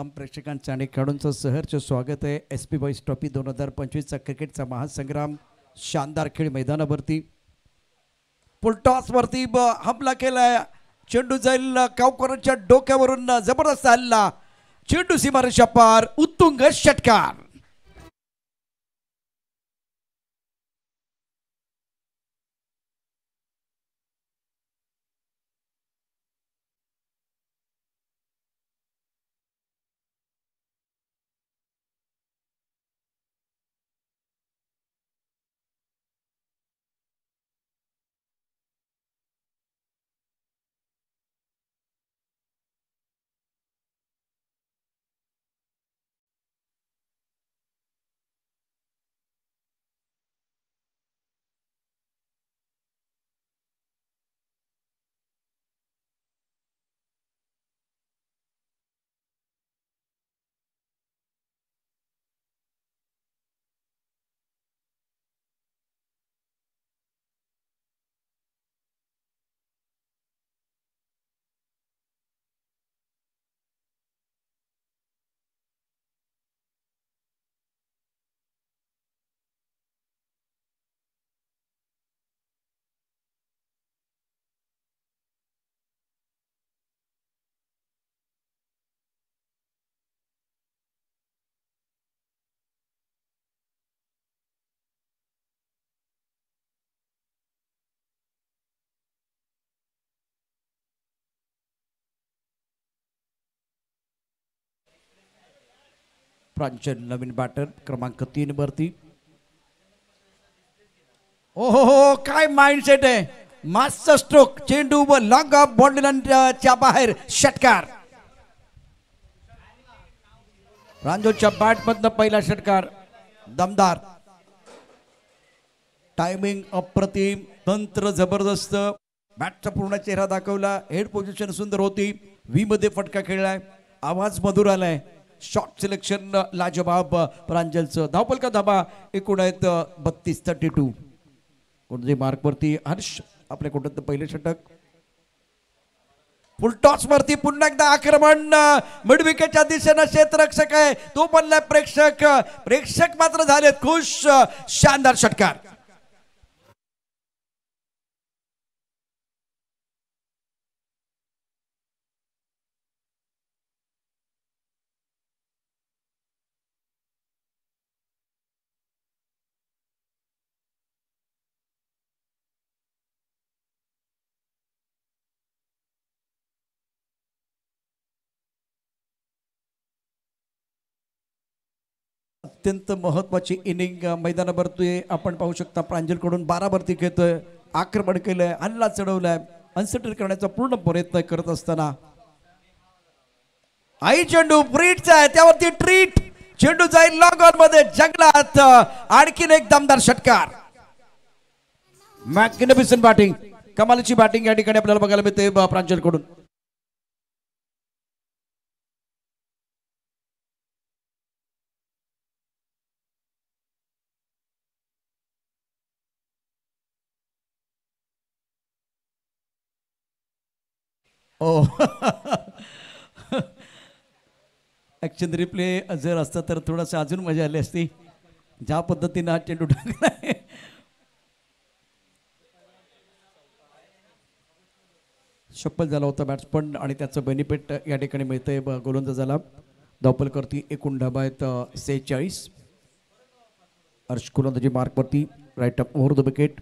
प्रेक्षकांचं आणि खेळाडूंचं सहर्ष स्वागत आहे एस पी बॉईज ट्रॉफी 2025चा क्रिकेटचा महासंग्राम शानदार खेळ मैदानावरती फुलटॉस वरती हमला केलाय चेंडू जाईल कावकरांच्या डोक्यावरून जबरदस्त हल्ला चेंडू सीमारेषा पार उत्तुंग षटकार प्रांजल नवीन बॅटर क्रमांक 3 वरती हो काय माइंडसेट आहे मास्टर स्ट्रोक चेंडू व लॉंग ऑफ बॉन्डच्या बाहेर षटकार प्रांजलच्या बॅट मधनं पहिला षटकार दमदार टायमिंग अप्रतिम तंत्र जबरदस्त बॅटचा पूर्ण चेहरा दाखवला हेड पोझिशन सुंदर होती व्ही मध्ये फटका खेळलाय आवाज मधुर आलाय शॉट सिलेक्शन लाजवाब प्रांजलचं धावपल का धाबा एकूण आहेत 32-32 कोणत्याही मार्क वरती हर्ष आपल्या कुठं पहिले षटक फुल टॉस वरती पुन्हा एकदा आक्रमण मिड विकेटच्या दिशेनं क्षेत्ररक्षक आहे तो बनलाय प्रेक्षक मात्र झालेत खुश शानदार षटकार अत्यंत महत्वाची इनिंग मैदानावरती आपण पाहू शकता प्रांजलकडून 12 वरती घेतोय आक्रमण केलंय हल्ला चढवलाय अनसेटल करण्याचा पूर्ण प्रयत्न करत असताना आई चेंडू ब्रीटचा आहे त्यावरती ट्रीट चेंडू जाईल लॉंग ऑन मध्ये जंगलात आणखीन एक दमदार षटकार मॅग्निफिसंट बॅटिंग कमालीची बॅटिंग या ठिकाणी आपल्याला बघायला मिळते प्रांजलकडून ओ ऍक्शन रिप्ले जर असता तर थोडंसं अजून मजा आली असती ज्या पद्धतीने हा चेंडू टाकलाय शप्पल झाला होता बॅट्समन आणि त्याचं बेनिफिट या ठिकाणी मिळतंय गोलंदाजाला धावपल करती एकूण धाबा आहेत 46 हर्ष गोलंदाजी मार्कवरती right up over the wicket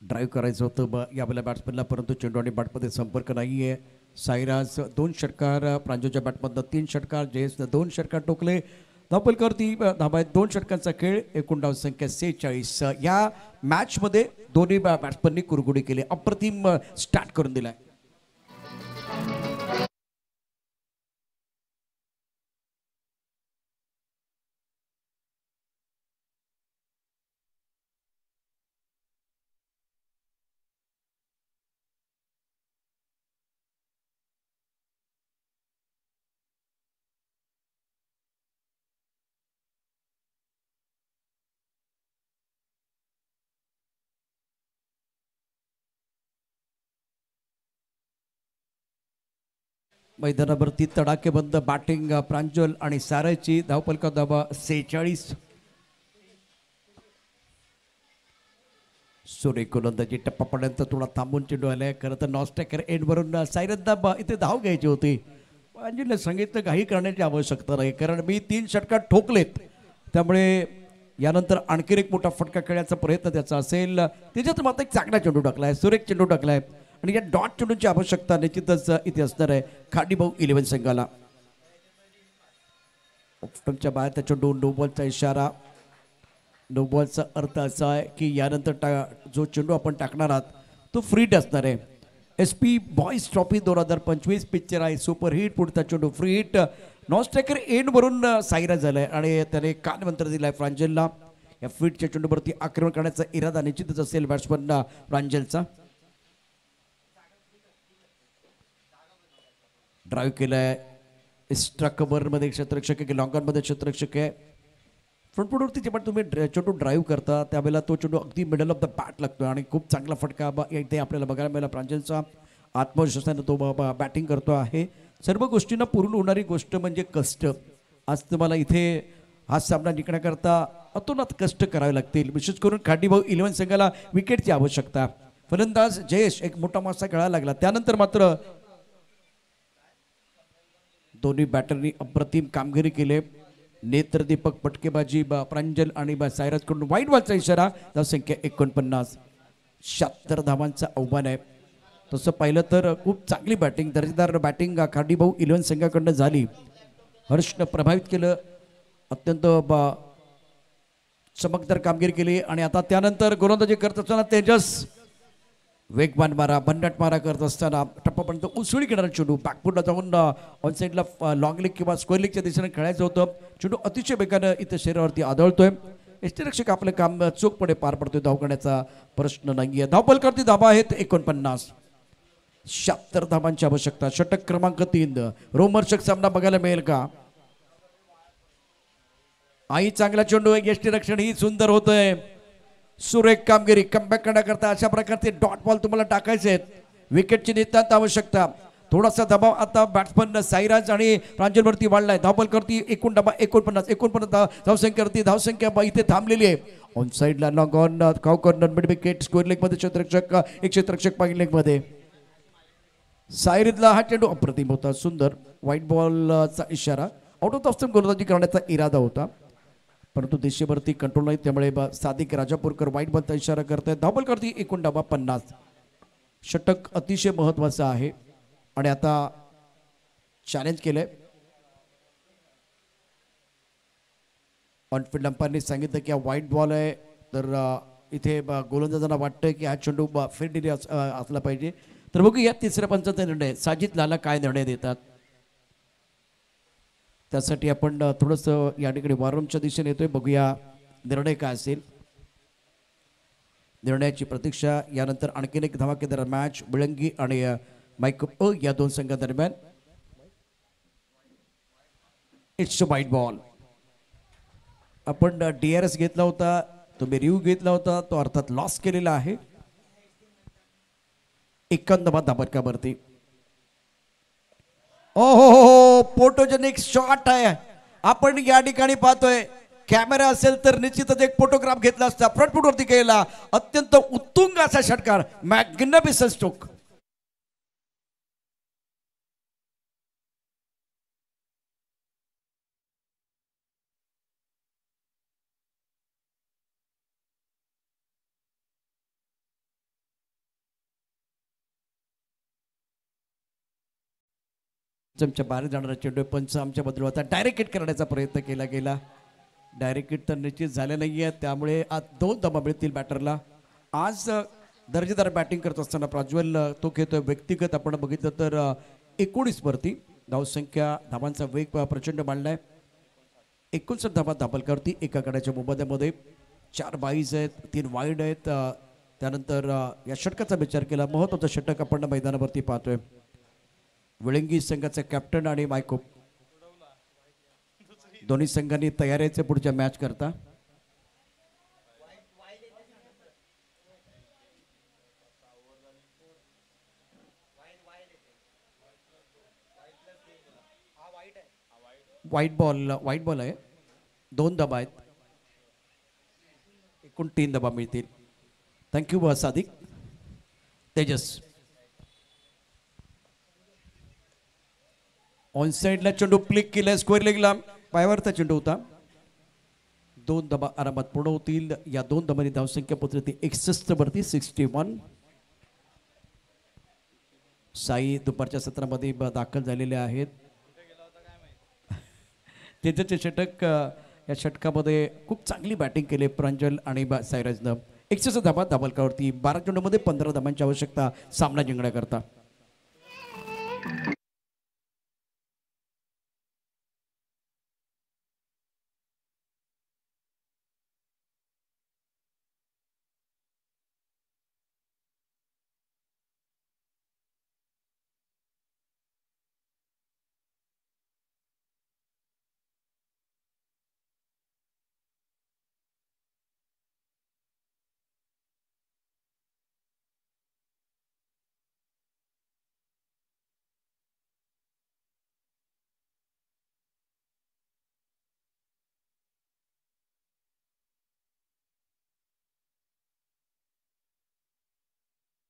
drive करायचं होतं यावेळेला बॅट्समॅनला परंतु चेंडू आणि बॅटमध्ये संपर्क नाही आहे साईराज 2 षटकार प्रांजलच्या बॅटमधनं 3 षटकार जयेशनं 2 षटकार टोकले धावपलकरती धाबा आहेत 2 षटकांचा खेळ एकूण धाव संख्या 46 या मॅचमध्ये दोन्ही बॅट्समॅननी कुरगुडी केली अप्रतिम स्टार्ट करून दिलाय मैदानावरती तडाखेबंद बॅटिंग प्रांजल आणि साराची धावपलका धावा 46. सुरेख गोलंदाजी टप्पापर्यंत थोडा थांबून चेंडू आलाय. खरं तर नॉस्टॅकर एंड वरून सायरन दाबा इथे धाव घ्यायची होती. प्रांजलने सांगितलं काही करण्याची आवश्यकता नाही, कारण मी 3 षटकात ठोकलेत, त्यामुळे यानंतर आणखी एक मोठा फटका खेळण्याचा प्रयत्न त्याचा असेल. त्याच्यात मात्र एक चांगला चेंडू टाकलाय, सुरेख चेंडू टाकलाय आणि या डॉट चेंडूची आवश्यकता निश्चितच इथे असणार आहे खाडीभाऊ 11 संघाला. ऑफस्टंपच्या बाहेर त्या चेंडू नो बॉलचा इशारा. नो बॉलचा अर्थ असा आहे की यानंतर जो चेंडू आपण टाकणार आहात तो फ्रीट असणार आहे. SP बॉईज ट्रॉफी 2025 पिक्चर आहे सुपरहिट. पुढचा चेंडू फ्री हिट. नॉस्ट्रायकर एंडवरून सायरा झालाय आणि त्याने कान मंत्र दिलाय प्रांजलला. या फिटच्या चेंडूवरती आक्रमण करण्याचा इरादा निश्चितच असेल बॅट्समन प्रांजलचा. ड्राईव्ह केलाय. स्ट्रक मध्ये क्षेत्ररक्षक आहे की लॉंगॉनमध्ये क्षेत्ररक्षक आहे. फ्रंटफुटवरती जेव्हा तुम्ही चेंडू ड्राईव्ह करता त्यावेळेला तो चेंडू अगदी मिडल ऑफ द बॅट लागतो आणि खूप चांगला फटका इथे आपल्याला बघायला मिळाला. प्रांजलचा आत्मविश्वासाने तो बॅटिंग करतो आहे. सर्व गोष्टींना पूर्ण होणारी गोष्ट म्हणजे कष्ट. आज तुम्हाला इथे हा सामना जिंकण्याकरता अतोनात कष्ट करावे लागतील. विशेष करून खाडीभाऊ 11 संघाला विकेटची आवश्यकता. फलंदाज जयेश एक मोठा मासा खेळायला लागला. त्यानंतर मात्र दोन्ही बॅटरनी अप्रतिम कामगिरी केली. नेत्रदीपक फटकेबाजी प्रांजल आणि सायराजकडून वाईट बॉलचा इशारा. धावसंख्या 49. 76 धावांचा आव्हान आहे. तसं पाहिलं तर खूप चांगली बॅटिंग, दर्जेदार बॅटिंग खाडीभाऊ 11 संघाकडनं झाली. हर्षनं प्रभावित केलं, अत्यंत चमकदार कामगिरी केली. आणि आता त्यानंतर गोलंदाजी करत असताना तेजस वेगवान मारा, भन्नाट मारा करत असताना टप्पापर्यंत उसळी घेणारा चेंडू बॅकफुटला जाऊन ऑन साईडला लॉंग लेग किंवा स्क्वेअर लेगच्या दिशेने खेळायचं होतं. चेंडू अतिशय वेगानं इथं शरीरावरती आदळतोय. यष्टीरक्षक आपलं काम चोखपणे पार पडतोय. धाव करण्याचा प्रश्न नाहीये. धावपल करती धाबा आहेत 49. 76 धाबांची आवश्यकता. षटक क्रमांक 3. रोमहर्षक सामना बघायला मिळेल का? आई चांगला चेंडू आहे. यष्टीरक्षण ही सुंदर होतंय. सुरेख कामगिरी. कमबॅक करण्याकरता अशा प्रकारचे डॉट बॉल तुम्हाला टाकायचे आहेत. विकेटची नितांत आवश्यकता. थोडासा दबाव आता बॅट्समन साईराज आणि प्रांजलवरती वाढलाय. धावबॉल करती 49 धावसंख्या इथे थांबलेली आहे. ऑन साईडला long on cow corner mid wicket square leg मध्ये क्षेत्ररक्षक एक क्षेत्ररक्षक पाहिजे लेग मध्ये. साईरीतला हा चेंडू अप्रतिम होता, सुंदर. व्हाईट बॉलचा इशारा. आउट ऑफ द स्टंप गोलंदाजी करण्याचा इरादा होता, परंतु देशभरती कंट्रोल नाही, त्यामुळे सादिक राजापूरकर वाईट बॉलचा इशारा करतायत. धावबॉल करती 49. षटक अतिशय महत्वाचं आहे आणि आता चॅलेंज केलंय. ऑनफिल्ड अंपायरने सांगितलं की हा व्हाईट बॉल आहे, तर इथे गोलंदाजांना वाटतं की हा चेंडू फेर असला पाहिजे. तर बघू या तिसऱ्या पंचाचा निर्णय साजिद लाला काय निर्णय देतात. त्यासाठी आपण थोडंसं या ठिकाणी वॉररूमच्या दिशेने येतोय. बघूया निर्णय काय असेल. निर्णयाची प्रतीक्षा. यानंतर आणखीन एक धमाकेदार मॅच बिळंगी आणि मायकप या दोन संघादरम्यान. It's a white ball. आपण DRS घेतला होता, तुम्ही रिव्ह्यू घेतला होता, तो अर्थात लॉस केलेला आहे. 51 धाबरकावरती. ओ हो, फोटोजेनिक शॉट आहे. आपण या ठिकाणी पाहतोय. कॅमेरा असेल तर निश्चितच एक फोटोग्राफ घेतला असता. फ्रंट फुटवरती केला अत्यंत उत्तुंग असा षटकार. Magnificent stroke. चमच्या बाहेर जाणारा चेंडू पंच आमच्या बद्दल होता. डायरेक्ट हिट करण्याचा प्रयत्न केला गेला. डायरेक्ट हिट तर निश्चित झाले नाहीये, त्यामुळे आज 2 धाबा मिळतील बॅटरला. आज दर्जेदार बॅटिंग करत असताना प्राज्वल तो खेळतोय. व्यक्तिगत आपण बघितलं तर 19 वरती धावसंख्या, धाबांचा वेग प्रचंड वाढलाय. 59 धाबा धाबलकावरती एका गड्याच्या मोबदल्यामध्ये. 4 बाईज आहेत, 3 वाईड आहेत. त्यानंतर या षटकाचा विचार केला. महत्वाचं षटक आपण मैदानावरती पाहतोय. विळंगी संघाचा कॅप्टन आणि मायकोप दोन्ही संघांनी तयारीचे पुढच्या मॅच करता. व्हाईट बॉल आहे. 2 धाबा आहेत. एकूण 3 धाबा मिळतील. थँक्यू सादिक. तेजस ऑन साईडला चेंडू क्लिक केला. स्क्वेअर लेगला पायावरचा चेंडू होता. 2 धाबा आरामात पूर्ण होतील. या 2 धाबांनी धावसंख्या पोहोचली 61 वरती 61. साई दुपारच्या सत्रामध्ये दाखल झालेले आहेत. तेजसचे षटक, या षटकामध्ये खूप चांगली बॅटिंग केली प्रांजल आणि सायराजनं. 61 धाबा धाबलकावरती. 12 चेंडूमध्ये 15 धाबांची आवश्यकता सामना जिंकण्याकरता.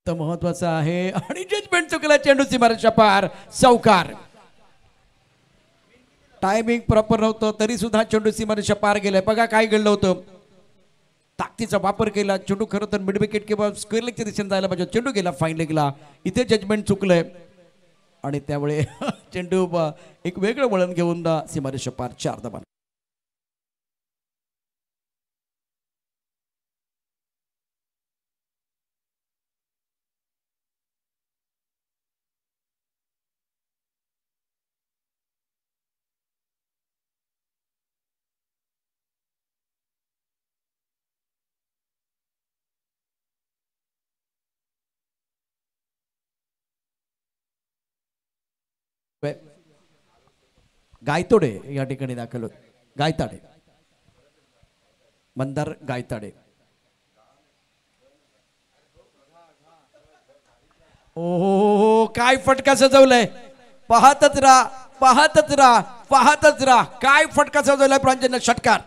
तर महत्वाचं आहे आणि जजमेंट चुकला. चेंडू सीमारेषा पार. चौकार. टायमिंग प्रॉपर नव्हतं तरी सुद्धा चेंडू सीमारेषा पार गेलाय. बघा काय घडलं होतं. ताकदीचा वापर केला. चेंडू खरं तर मिड विकेट किंवा स्क्वेअर लेगच्या दिशेने जायला पाहिजे. चेंडू गेला फाईन लेगला. इथे जजमेंट चुकलंय आणि त्यामुळे चेंडू एक वेगळं वळण घेऊन सीमारेषा पार. 4 धाबा. गायतोडे या ठिकाणी दाखल होत. गायताडे, मंदार गायताडे. ओ काय फटका सजवलाय. पाहतच राहा, पाहतच राहा, पाहतच राहा. काय फटका सजवलाय प्रांजलने. षटकार.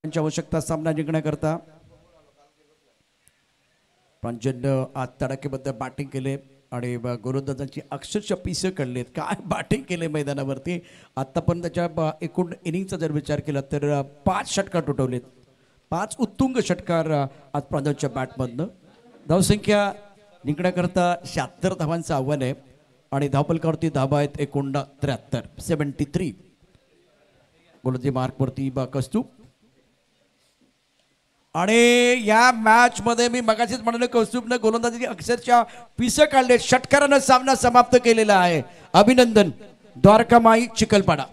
आवश्यकता सामना जिंकण्याकरता. प्रांजलनं आज तडाखेबद्ध बॅटिंग केले आणि गोलंदाजांची अक्षरशः पिसं काढलेत. काय बॅटिंग केले मैदानावरती. आतापर्यंत त्याच्या एकूण इनिंगचा जर विचार केला तर 5 षटकार तुटवलेत. 5 उत्तुंग षटकार आज प्रांजलच्या बॅटमधनं. धावसंख्या जिंकण्याकरता 76 धावांचं आव्हान आहे आणि धावफलकावरती धाबा आहेत एकूण 73. 73. गोलंदाजी मार्कवरती कौस्तुभ. आणि या मॅच मध्ये मी मगाशीच म्हणाले कौस्तुभनं गोलंदाजी अक्षरशः पिसं काढले. षटकारानं सामना समाप्त केलेला आहे. अभिनंदन. द्वारकामाई चिखलपाडा.